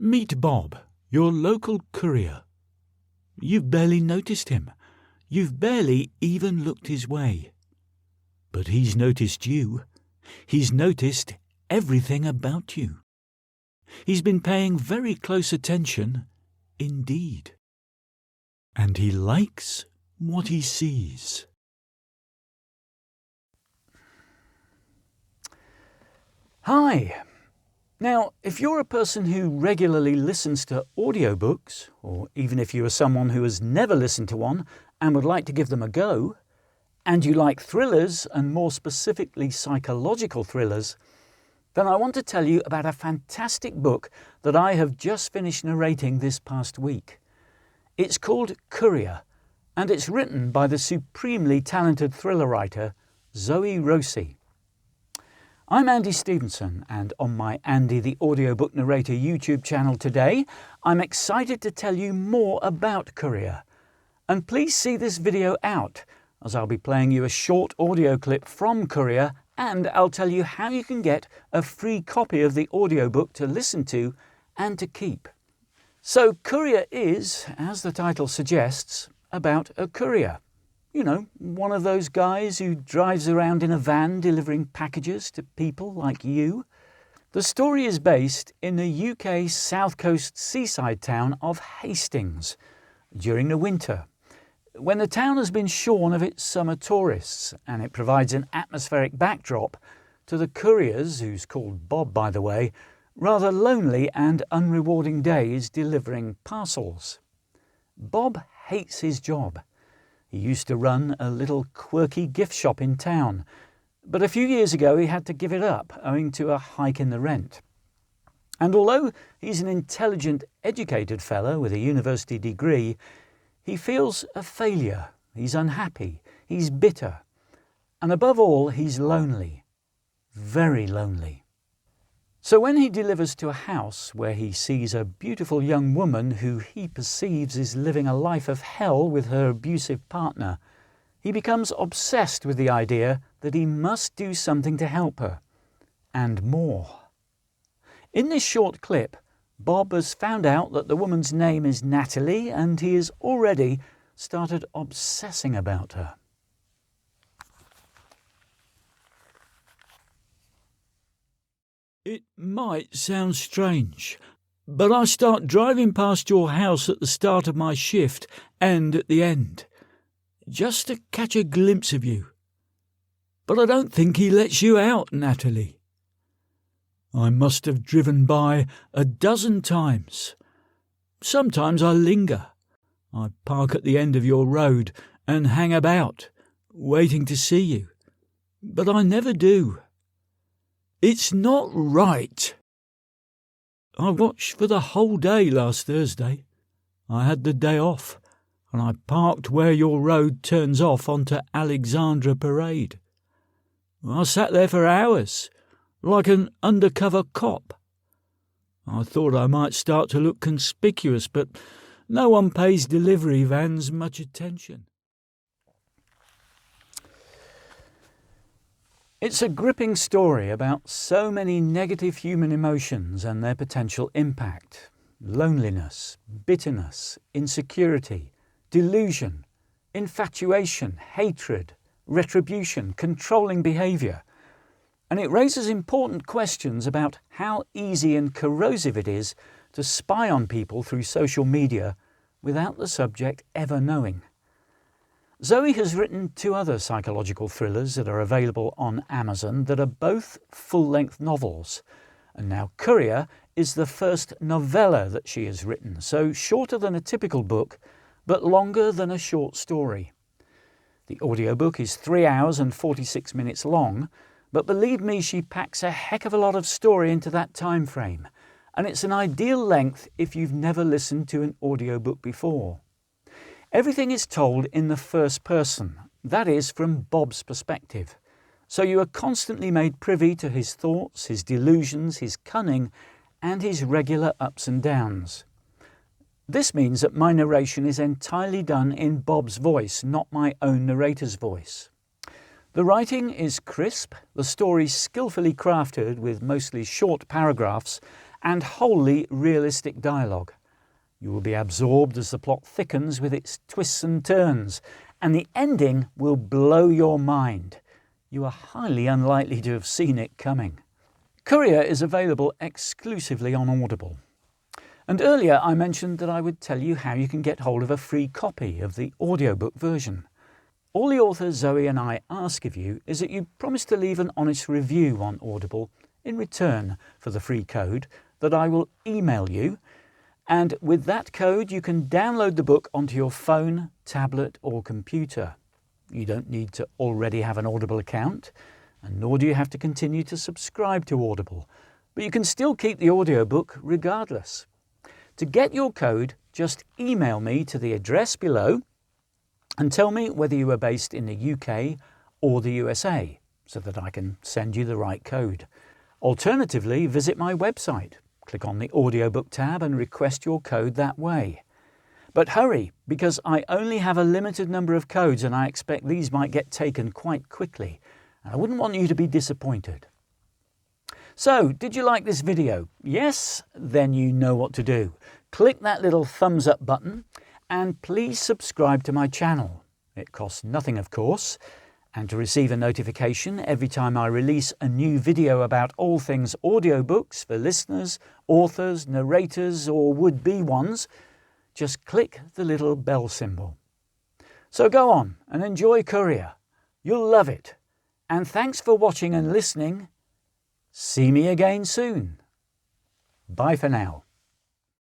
Meet Bob, your local courier. You've barely noticed him. You've barely even looked his way. But he's noticed you. He's noticed everything about you. He's been paying very close attention indeed. And he likes what he sees. Hi. Now, if you're a person who regularly listens to audiobooks, or even if you are someone who has never listened to one and would like to give them a go, and you like thrillers, and more specifically psychological thrillers, then I want to tell you about a fantastic book that I have just finished narrating this past week. It's called Courier, and it's written by the supremely talented thriller writer Zoe Rosi. I'm Andy Stevenson, and on my Andy the Audiobook Narrator YouTube channel today, I'm excited to tell you more about Courier. And please see this video out, as I'll be playing you a short audio clip from Courier, and I'll tell you how you can get a free copy of the audiobook to listen to and to keep. So Courier is, as the title suggests, about a courier. You know, one of those guys who drives around in a van delivering packages to people like you. The story is based in the UK south coast seaside town of Hastings during the winter, when the town has been shorn of its summer tourists, and it provides an atmospheric backdrop to the couriers, who's called Bob by the way, rather lonely and unrewarding days delivering parcels. Bob hates his job. He used to run a little quirky gift shop in town, but a few years ago he had to give it up owing to a hike in the rent. And although he's an intelligent, educated fellow with a university degree, he feels a failure, he's unhappy, he's bitter, and above all he's lonely, very lonely. So when he delivers to a house where he sees a beautiful young woman who he perceives is living a life of hell with her abusive partner, he becomes obsessed with the idea that he must do something to help her, and more. In this short clip, Bob has found out that the woman's name is Natalie, and he has already started obsessing about her. It might sound strange, but I start driving past your house at the start of my shift and at the end, just to catch a glimpse of you. But I don't think he lets you out, Natalie. I must have driven by a dozen times. Sometimes I linger. I park at the end of your road and hang about, waiting to see you. But I never do. It's not right. I watched for the whole day last Thursday. I had the day off, and I parked where your road turns off onto Alexandra Parade. I sat there for hours, like an undercover cop. I thought I might start to look conspicuous, but no one pays delivery vans much attention. It's a gripping story about so many negative human emotions and their potential impact. Loneliness, bitterness, insecurity, delusion, infatuation, hatred, retribution, controlling behaviour. And it raises important questions about how easy and corrosive it is to spy on people through social media without the subject ever knowing. Zoe has written 2 other psychological thrillers that are available on Amazon that are both full-length novels. And now Courier is the first novella that she has written, so shorter than a typical book, but longer than a short story. The audiobook is 3 hours and 46 minutes long, but believe me, she packs a heck of a lot of story into that time frame, and it's an ideal length if you've never listened to an audiobook before. Everything is told in the first person, that is, from Bob's perspective. So you are constantly made privy to his thoughts, his delusions, his cunning, and his regular ups and downs. This means that my narration is entirely done in Bob's voice, not my own narrator's voice. The writing is crisp, the story skillfully crafted with mostly short paragraphs, and wholly realistic dialogue. You will be absorbed as the plot thickens with its twists and turns, and the ending will blow your mind. You are highly unlikely to have seen it coming. Courier is available exclusively on Audible. And earlier I mentioned that I would tell you how you can get hold of a free copy of the audiobook version. All the author Zoe and I ask of you is that you promise to leave an honest review on Audible in return for the free code that I will email you, and with that code you can download the book onto your phone, tablet or computer. You don't need to already have an Audible account, and nor do you have to continue to subscribe to Audible, but you can still keep the audiobook regardless. To get your code, just email me to the address below and tell me whether you are based in the UK or the USA, so that I can send you the right code. Alternatively, visit my website, click on the audiobook tab and request your code that way. But hurry, because I only have a limited number of codes and I expect these might get taken quite quickly, and I wouldn't want you to be disappointed. So, did you like this video? Yes? Then you know what to do. Click that little thumbs up button and please subscribe to my channel. It costs nothing, of course, and to receive a notification every time I release a new video about all things audiobooks for listeners, authors, narrators or would-be ones, just click the little bell symbol. So go on and enjoy Courier. You'll love it. And thanks for watching and listening. See me again soon. Bye for now.